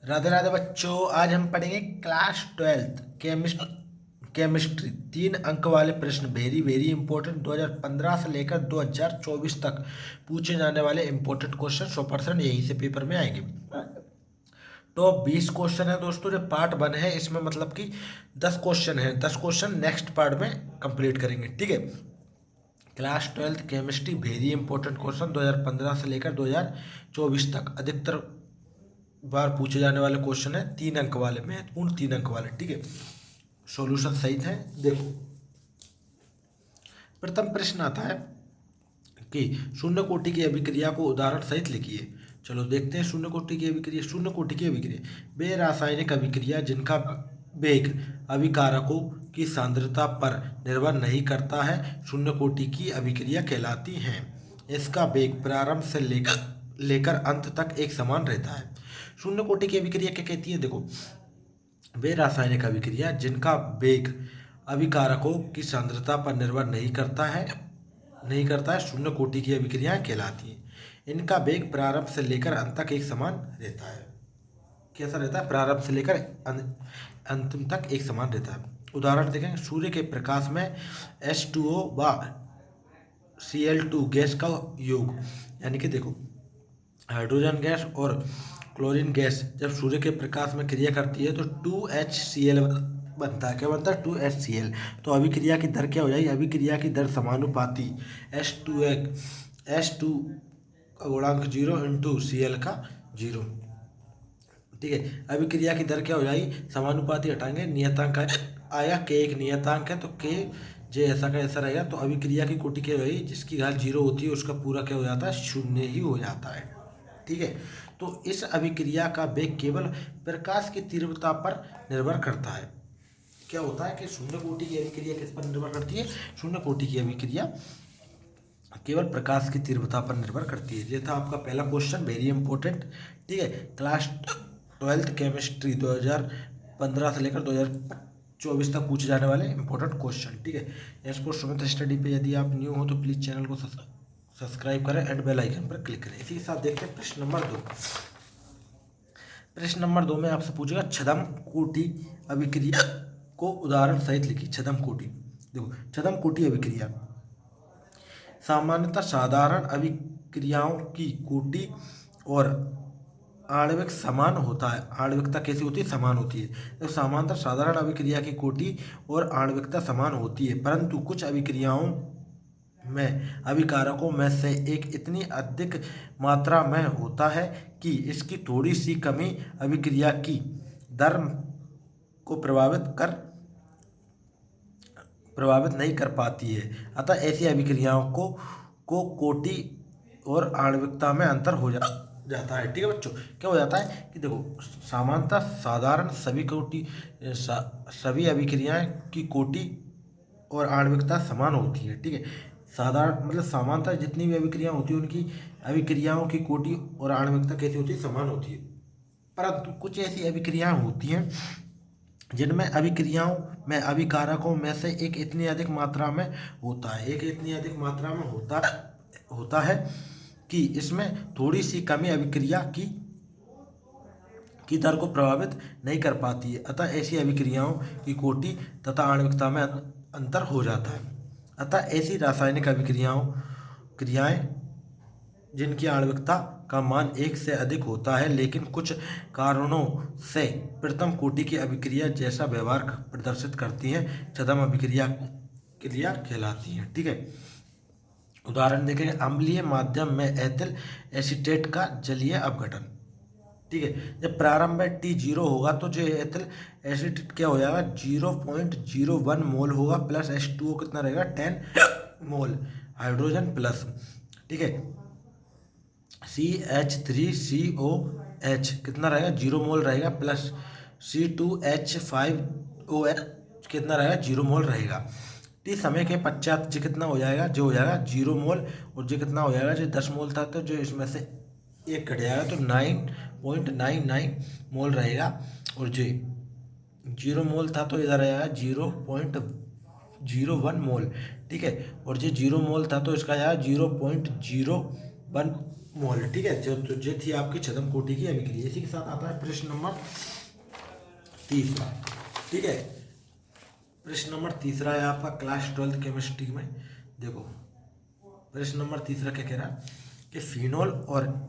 राधे राधे बच्चों, आज हम पढ़ेंगे क्लास 12th केमिस्ट्री 3 अंक वाले प्रश्न। Very very important. 2015 से लेकर 2024 तक पूछे जाने वाले इंपॉर्टेंट क्वेश्चन 100% यहीं से पेपर में आएंगे। तो 20 क्वेश्चन है दोस्तों, जो पार्ट 1 है इसमें मतलब कि 10 क्वेश्चन है। 10 क्वेश्चन नेक्स्ट पार्ट में कंप्लीट करेंगे, ठीक है। Class 12th chemistry very important question 2015 से लेकर 2024 तक अधिकतर बार पूछे जाने वाले क्वेश्चन है। 3 अंक वाले, महत्वपूर्ण 3 अंक वाले, ठीक है। सॉल्यूशन सहित है। देखो, प्रथम प्रश्न आता है कि शून्य कोटि की अभिक्रिया को उदाहरण सहित लिखिए। चलो देखते हैं। शून्य कोटि की अभिक्रिया। शून्य कोटि की अभिक्रिया वे रासायनिक अभिक्रिया जिनका वेग अभिकारकों की सांद्रता पर निर्भर नहीं करता है, शून्य कोटि की अभिक्रिया कहलाती हैं। इसका वेग प्रारंभ से लेकर अंत तक एक समान रहता है। शून्य कोटि की अभिक्रिया क्या कहती है? देखो, वे रासायनिक अभिक्रिया जिनका वेग अभिकारकों की सांद्रता पर निर्भर नहीं करता है, शून्य कोटि की अभिक्रियाएं कहलाती हैं। इनका वेग प्रारंभ से लेकर अंत तक एक समान रहता है। कैसा रहता है? प्रारंभ से लेकर अंतिम तक एक समान रहता है। उदाहरण देखें। सूर्य के प्रकाश में H2O व Cl2 गैस का योग, यानी कि देखो, हाइड्रोजन गैस और क्लोरीन गैस जब सूर्य के प्रकाश में क्रिया करती है तो 2HCl बनता है। क्या बनता है? 2HCl। तो अभिक्रिया की दर क्या हो जाएगी? अभिक्रिया की दर समानुपाती H2 का गुणांक 0 इंटू Cl का 0, ठीक है। अभिक्रिया की दर क्या हो जाएगी? समानुपाती हटाएंगे, नियतांक आया K एक नियतांक है, तो K जे ऐसा का ऐसा रहेगा। तो अभिक्रिया की कोटि क्या हो जाएगी? जिसकी घात 0 होती है उसका पूरा क्या हो जाता है? 0 ही हो जाता है, ठीक है। तो इस अभिक्रिया का वेग केवल प्रकाश की तीव्रता पर निर्भर करता है। क्या होता है कि शून्य कोटि की अभिक्रिया किस पर निर्भर करती है? शून्य कोटि की अभिक्रिया केवल प्रकाश की तीव्रता पर निर्भर करती है। ये था आपका पहला क्वेश्चन, वेरी इंपॉर्टेंट, ठीक है। क्लास 12th केमिस्ट्री 2015 से लेकर 2024 तक पूछे जाने वाले इंपॉर्टेंट क्वेश्चन, ठीक है। एस फॉर सुमित स्टडी पे यदि आप न्यू हो तो प्लीज़ चैनल को सब्सक्राइब करें एंड बेल आइकन पर क्लिक करें। इसी के साथ देखते हैं प्रश्न नंबर 2। प्रश्न नंबर 2 में आपसे पूछेगा छद्म कोटि अभिक्रिया को उदाहरण सहित लिखी। छद्म कोटि, देखो, छद्म कोटि अभिक्रिया सामान्यतः साधारण अभिक्रियाओं की कोटि और आणविक समान होता है। आणविकता कैसी होती है? समान होती है। तो सामान्यतः साधारण अभिक्रिया की कोटि और आणविकता समान होती है, परंतु कुछ अभिक्रियाओं में अभिकारकों में से एक इतनी अधिक मात्रा में होता है कि इसकी थोड़ी सी कमी अभिक्रिया की दर को प्रभावित नहीं कर पाती है। अतः ऐसी अभिक्रियाओं को कोटि और आणविकता में अंतर हो जाता है, ठीक है बच्चों। क्या हो जाता है कि देखो, सामान्यतः साधारण सभी अभिक्रियाएं की कोटि और आणविकता समान होती है, ठीक है। साधारण मतलब सामान्यतः जितनी भी अभिक्रियाएं होती है उनकी अभिक्रियाओं की कोटि और आणविकता कैसी होती है? समान होती है। परंतु कुछ ऐसी अभिक्रियाएं होती हैं जिनमें अभिक्रियाओं में अभिकारकों में से एक इतनी अधिक मात्रा में होता है कि इसमें थोड़ी सी कमी अभिक्रिया की दर को प्रभावित नहीं कर पाती है। अतः ऐसी अभिक्रियाओं की कोटि तथा आणविकता में अंतर हो जाता है। अतः ऐसी रासायनिक क्रियाएं जिनकी आणविकता का मान 1 से अधिक होता है लेकिन कुछ कारणों से प्रथम कोटि की अभिक्रिया जैसा व्यवहार प्रदर्शित करती हैं, छद्म अभिक्रिया कहलाती हैं, ठीक है। उदाहरण देखेंगे। अम्लीय माध्यम में एथिल एसीटेट का जलीय अपघटन, ठीक है। जब प्रारंभ में T0 होगा तो जो एथिल एसीटेट क्या हो जाएगा? 0.01 मोल होगा, प्लस H2O कितना रहेगा? 10 मोल हाइड्रोजन प्लस, ठीक है। CH3COH कितना रहेगा? 0 मोल रहेगा, प्लस C2H5OH कितना रहेगा? 0 मोल रहेगा। T समय के पश्चात जो कितना हो जाएगा? जो हो जाएगा 0 मोल, और जो कितना हो जाएगा? जो 10 मोल था तो जो इसमें से एक कट जाएगा तो 9.99 मोल रहेगा, और जो 0 मोल था तो इधर आएगा 0.01 मोल, ठीक है। और जो 0 मोल था तो इसका आया 0.01 मोल। ठीक है, जो तो ये थी आपकी छद्म कोटि की अभिक्रिया। इसी के साथ आता है प्रश्न नंबर तीसरा। ठीक है, प्रश्न नंबर तीसरा है आपका क्लास 12 केमिस्ट्री में। देखो प्रश्न नंबर तीसरा क्या कह रहा है कि फिनोल और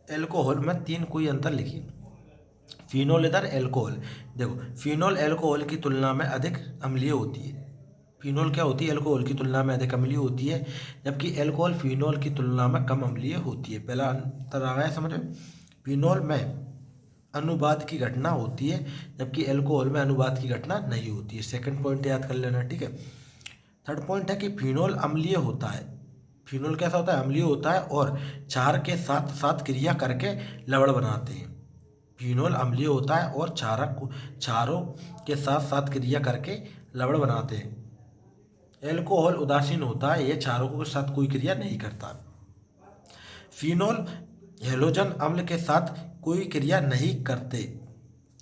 एल्कोहल में तीन कोई अंतर लिखिए। फिनोल इधर एल्कोहल, देखो फिनोल एल्कोहल की तुलना में अधिक अम्लीय होती है। फिनोल क्या होती है, एल्कोहल की तुलना में अधिक अम्लीय होती है, जबकि एल्कोहल फिनोल की तुलना में कम अम्लीय होती है। पहला अंतर आ गया समझ में। फिनोल में अनुवाद की घटना होती है, जबकि एल्कोहल में अनुवाद की घटना नहीं होती है। सेकंड पॉइंट याद कर लेना। ठीक है, थर्ड पॉइंट है कि फिनोल अम्लीय होता है। फिनोल कैसा होता है, अम्लीय होता है और क्षार के साथ साथ क्रिया करके लवण बनाते हैं। फिनोल अम्लीय होता है और क्षारों के साथ साथ क्रिया करके लवण बनाते हैं। एल्कोहल उदासीन होता है, यह क्षारों के साथ कोई क्रिया नहीं करता। फिनोल हेलोजन अम्ल के साथ कोई क्रिया नहीं करते,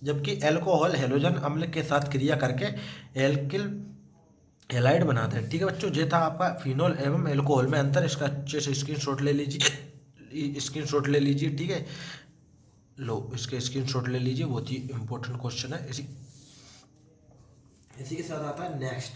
जबकि एल्कोहल हेलोजन अम्ल के साथ क्रिया करके एल्किल हेलाइड बनाते हैं। ठीक है बच्चों, ये था आपका फिनोल एवं एल्कोहल में अंतर। इसका अच्छे से स्क्रीनशॉट ले लीजिए, स्क्रीनशॉट ले लीजिए। ठीक है, लो इसके स्क्रीनशॉट ले लीजिए, बहुत ही इंपॉर्टेंट क्वेश्चन है। इसी के साथ आता है नेक्स्ट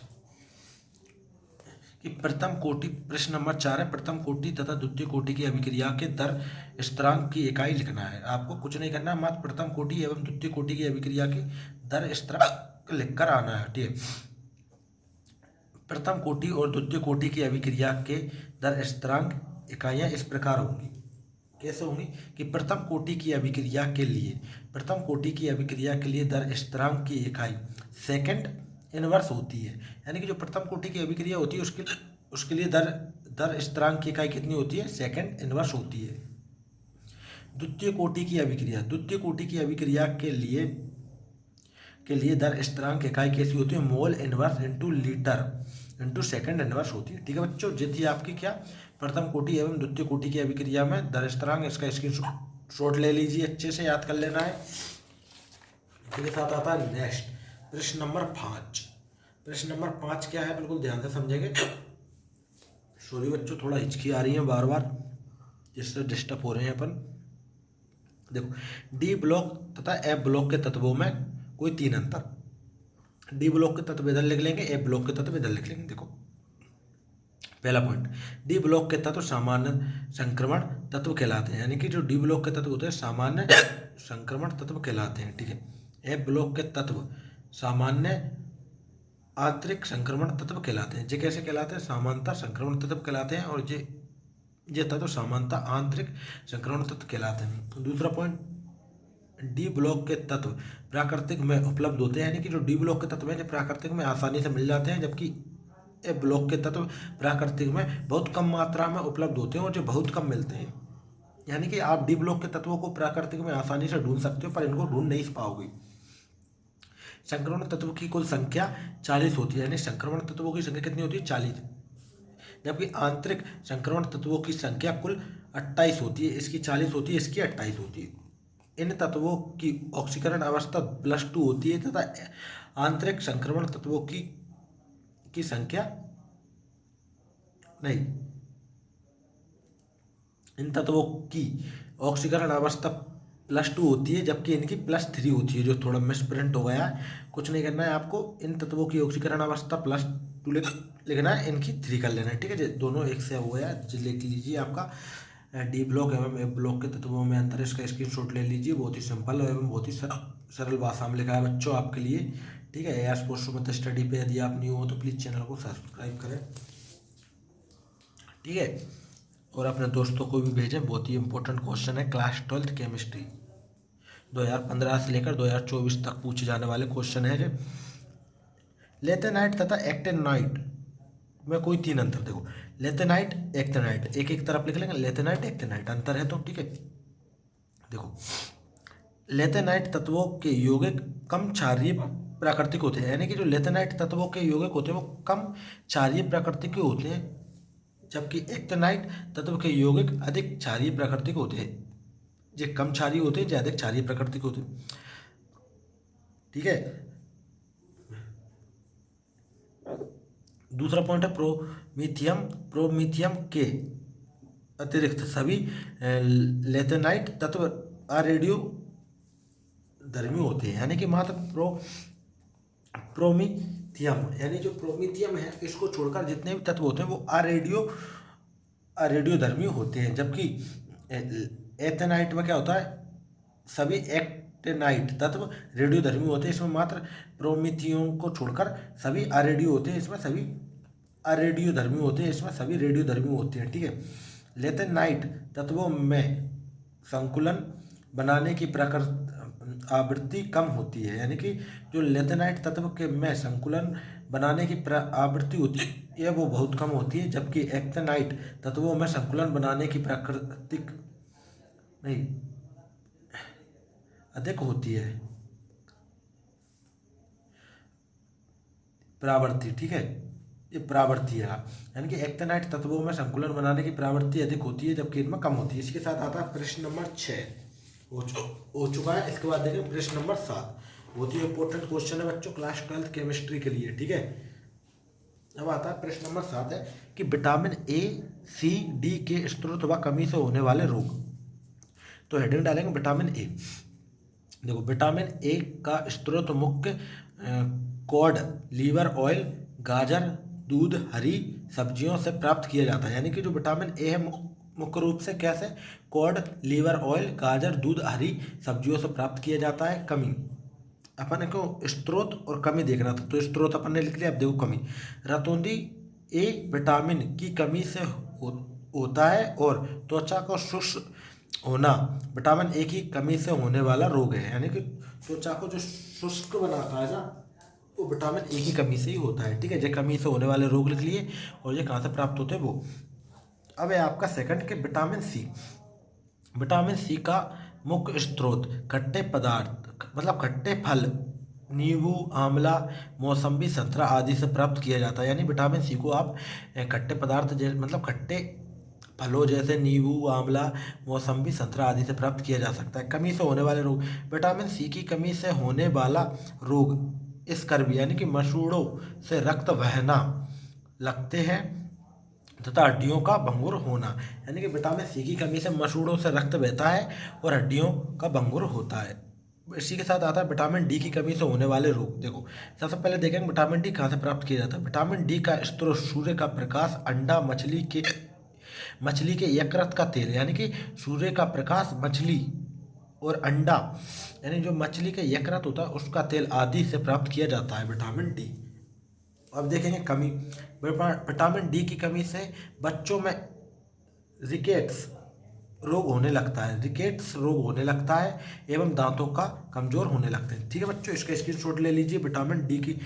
कि प्रथम कोटि, प्रश्न नंबर 4 है, प्रथम कोटि तथा द्वितीय कोटि की अभिक्रिया के दर स्थिरांक की इकाई लिखना है। आपको कुछ नहीं करना, मात्र प्रथम कोटि एवं द्वितीय कोटि की अभिक्रिया की दर स्थिरांक लिखकर आना है। ठीक है, प्रथम कोटि और द्वितीय कोटि की अभिक्रिया के दर स्थिरांक इकाइयाँ इस प्रकार होंगी। कैसे होंगी कि प्रथम कोटि की अभिक्रिया के लिए, प्रथम कोटि की अभिक्रिया के लिए दर स्थिरांक की इकाई सेकंड इनवर्स होती है। यानी कि जो प्रथम कोटि की अभिक्रिया होती है उसके लिए दर स्थिरांक की इकाई कितनी होती है, सेकंड इनवर्स होती है। द्वितीय कोटि की अभिक्रिया, द्वितीय कोटि की अभिक्रिया के लिए दर स्थिरांक इकाई कैसी होती है, mole inverse into litre into second inverse होती है। ठीक है बच्चों, ये थी आपकी क्या, प्रथम कोटि एवं द्वितीय कोटि की अभिक्रिया में दर स्थिरांक। इसका स्क्रीनशॉट ले लीजिए, अच्छे से याद कर लेना है। इसके साथ आता है नेक्स्ट प्रश्न नंबर 5। प्रश्न नंबर 5 क्या है, बिल्कुल ध्यान से समझेंगे। सॉरी बच्चों, थोड़ा हिचकी आ रही है बार बार, जिससे डिस्टर्ब हो रहे हैं अपन। देखो डी ब्लॉक तथा एफ ब्लॉक के तत्वों में कोई तीन अंतर। डी ब्लॉक के तत्व इधर लिख लेंगे, एफ ब्लॉक के तत्व इधर लिख लेंगे। देखो पहला पॉइंट, डी ब्लॉक के तत्व सामान्य संक्रमण तत्व कहलाते हैं। यानी कि जो डी ब्लॉक के तत्व होते हैं सामान्य संक्रमण तत्व कहलाते हैं। ठीक है, एफ ब्लॉक के तत्व सामान्य आंतरिक संक्रमण तत्व कहलाते हैं। ये कैसे कहलाते हैं, सामान्यता संक्रमण तत्व कहलाते हैं, और ये तत्व सामान्यता आंतरिक संक्रमण तत्व कहलाते हैं। दूसरा पॉइंट, डी ब्लॉक के तत्व प्राकृतिक में उपलब्ध होते हैं। यानी कि जो डी ब्लॉक के तत्व हैं जो प्राकृतिक में आसानी से मिल जाते हैं, जबकि ए ब्लॉक के तत्व प्राकृतिक में बहुत कम मात्रा में उपलब्ध होते हैं और जो बहुत कम मिलते हैं। यानी कि आप डी ब्लॉक के तत्वों को प्राकृतिक में आसानी से ढूंढ सकते हो, पर इनको ढूंढ नहीं पाओगे। संक्रमण तत्व की कुल संख्या 40 होती है। यानी संक्रमण तत्वों की संख्या कितनी होती है, 40, जबकि आंतरिक संक्रमण तत्वों की संख्या कुल 28 होती है। इसकी 40 होती है, इसकी 28 होती है। इन तत्वों की ऑक्सीकरण अवस्था +2 होती है तथा आंतरिक संक्रमण तत्वों की संख्या नहीं, इन तत्वों की ऑक्सीकरण अवस्था +2 होती है, जबकि इनकी +3 होती है। जो थोड़ा मिसप्रिंट हो गया है, कुछ नहीं करना है आपको, इन तत्वों की ऑक्सीकरण अवस्था +2 लिखना है, इनकी 3 कर लेना है। ठीक है, दोनों एक से हो गया, लिख लीजिए। आपका डी ब्लॉक एवं एफ ब्लॉक के तत्वों में अंतर, इसका स्क्रीनशॉट ले लीजिए। बहुत ही सिंपल एवं बहुत ही सरल भाषा में लिखा है बच्चों आपके लिए। ठीक है, एआर स्पोर्ट्स मत स्टडी पे यदि आप न्यू हो तो प्लीज़ चैनल को सब्सक्राइब करें। ठीक है, और अपने दोस्तों को भी भेजें। बहुत ही इंपॉर्टेंट क्वेश्चन है, क्लास 12 केमिस्ट्री 2015 से लेकर 2024 तक पूछे जाने वाले क्वेश्चन है। जो लेथेनाइट तथा एक्टेनाइट में कोई तीन अंतर। देखो लेथेनाइट एक्टेनाइट एक एक तरफ लिख लेंगे, लेथेनाइट एक्टेनाइट अंतर है तो। ठीक है, देखो लेथेनाइट तत्वों के यौगिक कम क्षारीय प्राकृतिक होते हैं। यानी कि जो लेथेनाइट तत्वों के यौगिक होते हैं वो कम क्षारीय प्राकृतिक के होते हैं, जबकि एक्टेनाइट तत्व के यौगिक अधिक क्षारीय प्राकृतिक होते हैं। जो कम क्षारीय होते हैं, जो अधिक क्षारीय प्राकृतिक होते हैं। ठीक है, दूसरा पॉइंट है प्रोमीथियम के अतिरिक्त सभी लेथेनाइट तत्व अरेडियो धर्मी होते हैं, यानी कि मात्र प्रोमीथियम, यानी जो प्रोमीथियम है इसको छोड़कर जितने भी तत्व होते हैं वो अरेडियो धर्मी होते हैं। जबकि एथेनाइट में क्या होता है, सभी एक्टेनाइट तत्व रेडियो धर्मी होते हैं, इसमें मात्र प्रोमीथियम को छोड़कर सभी अरेडियो होते हैं, इसमें सभी अरेडियो धर्मी होते हैं, इसमें सभी रेडियो धर्मी होते हैं। ठीक है, लेथेनाइट तत्वों में संकुलन बनाने की आवृत्ति कम होती है, यानी कि जो लेथेनाइट तत्व के में संकुलन बनाने की आवृत्ति होती है वो बहुत कम होती है, जबकि एक्टेनाइट तत्वों में संकुलन बनाने की प्राकृतिक नहीं अधिक होती है प्रावृत्ति। ठीक है, ये प्रावृत्ति है, यानी कि एक्टेनाइट तत्वों में संकुलन बनाने की प्रावृत्ति अधिक होती है जबकि इनमें कम होती है। इसके साथ आता है प्रश्न नंबर 6 हो चुका है। इसके बाद देखें प्रश्न नंबर 7, बहुत ही इंपॉर्टेंट क्वेश्चन है बच्चों क्लास 12 केमिस्ट्री के लिए। ठीक है, अब आता है प्रश्न नंबर 7 है कि विटामिन ए सी डी के स्रोत व कमी से होने वाले रोग। तो हेडिंग डालेंगे विटामिन ए। देखो, विटामिन ए का स्रोत मुख्य कॉड, लीवर ऑयल, गाजर, दूध, हरी सब्जियों से प्राप्त किया जाता है, यानी कि जो विटामिन ए है मुख्य रूप से कैसे कॉड, लीवर ऑयल, गाजर, दूध, हरी सब्जियों से प्राप्त किया जाता है। कमी अपन को स्रोत और कमी देखना था, तो स्रोत अपन ने लिख लिया। अब देखो कमी, रतौंधी ए विटामिन की कमी से होता है और त्वचा को शुष्क होना विटामिन ए की कमी से होने वाला रोग है, यानी कि त्वचा को जो शुष्क बनाता है ना वो विटामिन ए की कमी से ही होता है। ठीक है, जो कमी से होने वाले रोग लिख लिए और ये कहाँ से प्राप्त होते हैं वो। अब है आपका सेकंड के विटामिन सी। विटामिन सी का मुख्य स्रोत खट्टे पदार्थ मतलब खट्टे फल, नींबू, आंवला, मौसम्बी, संतरा आदि से प्राप्त किया जाता है, यानी विटामिन सी को आप खट्टे पदार्थ मतलब खट्टे फलों जैसे नींबू, आंवला, मौसम्बी, संतरा आदि से प्राप्त किया जा सकता है। कमी से होने वाले रोग, विटामिन सी की कमी से होने वाला रोग स्कर्वी, यानी कि मसूड़ों से रक्त बहना लगते हैं तथा हड्डियों का भंगुर होना, यानी कि विटामिन सी की कमी से मसूड़ों से रक्त बहता है और हड्डियों का भंगुर होता है। इसी के साथ आता है विटामिन डी की कमी से होने वाले रोग। देखो, सबसे पहले देखेंगे विटामिन डी कहाँ से प्राप्त किया जाता है। विटामिन डी का स्रोत सूर्य का प्रकाश, अंडा, मछली के यकृत का तेल, यानी कि सूर्य का प्रकाश, मछली और अंडा यानी जो मछली के यकृत होता है उसका तेल आदि से प्राप्त किया जाता है विटामिन डी। अब देखेंगे कमी, विटामिन डी की कमी से बच्चों में रिकेट्स रोग होने लगता है, रिकेट्स रोग होने लगता है एवं दांतों का कमजोर होने लगते हैं। ठीक है बच्चों, इसका स्क्रीनशॉट ले लीजिए। विटामिन डी की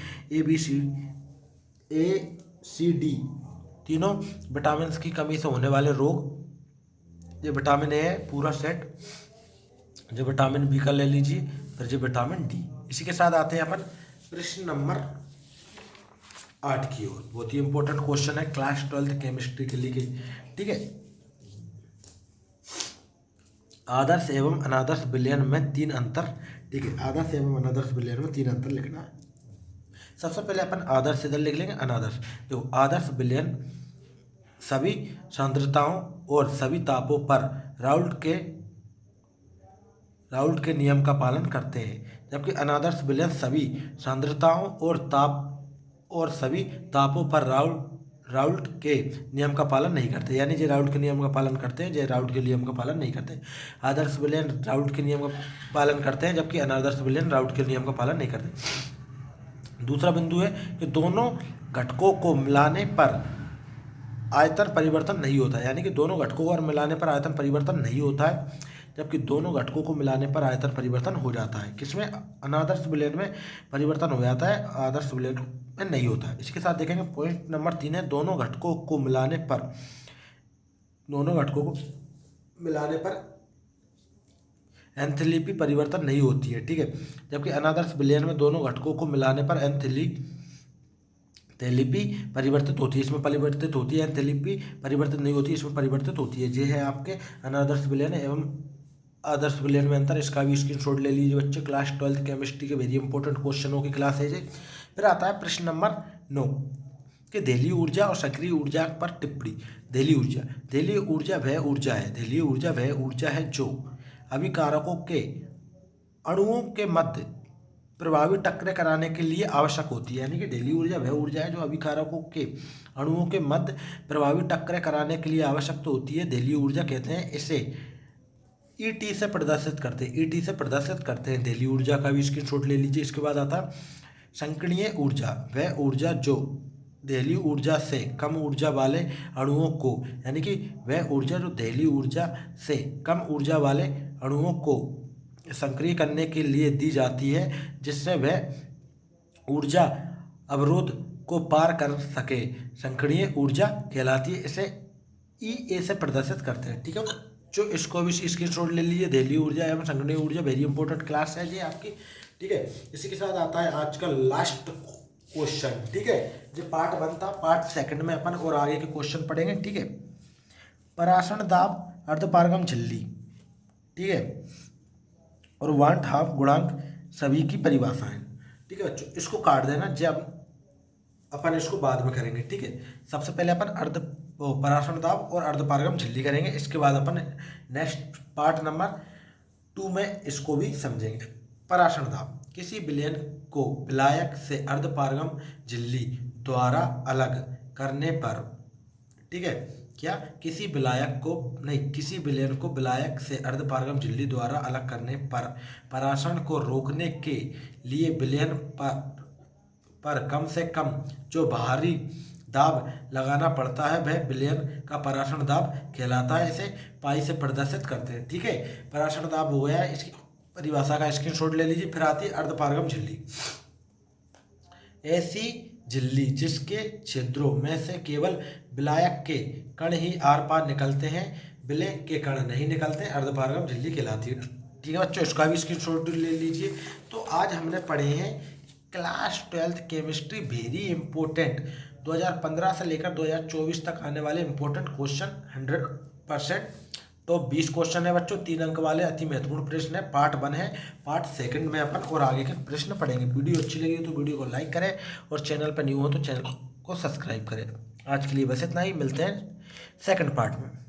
ए सी डी तीनों विटामिन की कमी से होने वाले रोग। ये विटामिन ए है पूरा सेट, जो विटामिन बी का ले लीजिए, फिर जो विटामिन डी। इसी के साथ आते हैं अपन प्रश्न नंबर 8 की ओर। बहुत ही इंपॉर्टेंट क्वेश्चन है क्लास 12 केमिस्ट्री के लिए। ठीक है, आदर्श एवं अनादर्श विलयन में 3 अंतर। ठीक है, आदर्श एवं अनादर्श विलयन में 3 अंतर लिखना है। सबसे पहले अपन आदर्श इधर लिख लेंगे, अनादर्श। देखो, आदर्श विलयन सभी सांद्रताओं और सभी तापों पर राउल्ट के नियम का पालन करते हैं, जबकि अनादर्श विलयन सभी सांद्रताओं और सभी तापों पर राउल्ट के नियम का पालन नहीं करते, यानी जो राउल्ट के नियम का पालन करते हैं, जो राउल्ट के नियम का पालन नहीं करते। आदर्श विलयन राउल्ट के नियम का पालन करते हैं, जबकि अनादर्श विलयन राउल्ट के नियम का पालन नहीं करते। दूसरा बिंदु है कि दोनों घटकों को मिलाने पर आयतन परिवर्तन नहीं होता है, यानी कि दोनों घटकों को मिलाने पर आयतन परिवर्तन नहीं होता है, जबकि दोनों घटकों को मिलाने पर आयतन परिवर्तन हो जाता है। किसमें? अनादर्श विलयन में परिवर्तन हो जाता है, आदर्श विलयन में नहीं होता है। इसके साथ देखेंगे पॉइंट नंबर 3 है दोनों घटकों को मिलाने पर एंथैल्पी परिवर्तन नहीं होती है। ठीक है, जबकि अनादर्श विलयन में दोनों घटकों को मिलाने पर एंथैल्पी परिवर्तित होती है, इसमें परिवर्तित होती है, एंथैल्पी परिवर्तित नहीं होती, इसमें परिवर्तित होती है। ये है आपके अनादर्श विलयन एवं आदर्श विलयन में अंतर। इसका भी स्क्रीनशॉट ले लीजिए बच्चे, क्लास 12 केमिस्ट्री के वेरी इंपॉर्टेंट क्वेश्चनों की क्लास है ये। फिर आता है प्रश्न नंबर 9। कि देहली ऊर्जा और सक्रिय ऊर्जा पर टिप्पणी। देहली ऊर्जा वह ऊर्जा है जो अभिकारकों के अणुओं के मध्य प्रभावी टक्कर कराने के लिए आवश्यक होती है। यानी कि देहली ऊर्जा वह ऊर्जा है जो अभिकारकों के अणुओं के मध्य प्रभावी टक्कर कराने के लिए आवश्यक तो होती है। देहली ऊर्जा कहते हैं इसे ईटी से प्रदर्शित करते हैं देहली ऊर्जा का भी स्क्रीनशॉट ले लीजिए। इसके बाद आता है संकीर्णीय ऊर्जा, वह ऊर्जा जो देहली ऊर्जा से कम ऊर्जा वाले अणुओं को, यानी कि वह ऊर्जा जो देहली ऊर्जा से कम ऊर्जा वाले अणुओं को सक्रिय करने के लिए दी जाती है, जिससे वह ऊर्जा अवरोध को पार कर सके, संकीर्णीय ऊर्जा कहलाती है। इसे ई से प्रदर्शित करते हैं। ठीक है, जो इसको भी स्क्रीनशॉट ले लीजिए। देहली ऊर्जा एवं संकीर्णीय ऊर्जा वेरी इंपॉर्टेंट क्लास है जी आपकी। ठीक है, इसी के साथ आता है आज का लास्ट क्वेश्चन। ठीक है, जो पार्ट 1 था, पार्ट 2 में अपन और आगे के क्वेश्चन पढ़ेंगे। ठीक है, पराशण दाब, अर्धपारगम झिल्ली, ठीक है, और वांट हाफ गुणांक सभी की परिभाषाएं। ठीक है बच्चों, इसको काट देना, जब अपन इसको बाद में करेंगे। ठीक है, सबसे पहले अपन पराशण दाब और अर्धपारगम झिल्ली करेंगे। इसके बाद अपन नेक्स्ट पार्ट नंबर 2 में इसको भी समझेंगे। पराशण दाब, किसी विलयन को विलायक से अर्धपारगम झिल्ली द्वारा अलग करने पर, ठीक है, क्या किसी विलयन को विलायक से अर्धपारगम झिल्ली द्वारा अलग करने पर पराशण को रोकने के लिए विलयन पर कम से कम जो बाहरी दाब लगाना पड़ता है, वह विलयन का पराशण दाब कहलाता है। इसे पाई से प्रदर्शित करते हैं। ठीक है, पराशण दाब हो गया, इसकी परिभाषा का स्क्रीनशॉट ले लीजिए। फिर आती है अर्धपारगम झिल्ली, ऐसी झिल्ली जिसके छिद्रों में से केवल विलायक के कण ही आर पार निकलते हैं, विलय के कण नहीं निकलते, अर्धपारगम झिल्ली कहलाती है। ठीक है बच्चों, इसका भी स्क्रीनशॉट ले लीजिए। तो आज हमने पढ़े हैं class 12th chemistry very important 2015 से लेकर 2024 तक आने वाले इंपॉर्टेंट क्वेश्चन 100%। तो 20 क्वेश्चन है बच्चों, 3 अंक वाले अति महत्वपूर्ण प्रश्न है। पार्ट 1 है, पार्ट 2 में अपन और आगे के प्रश्न पढ़ेंगे। वीडियो अच्छी लगी तो वीडियो को लाइक करें और चैनल पर न्यू हो तो चैनल को सब्सक्राइब करें। आज के लिए बस इतना ही, मिलते हैं सेकंड पार्ट में।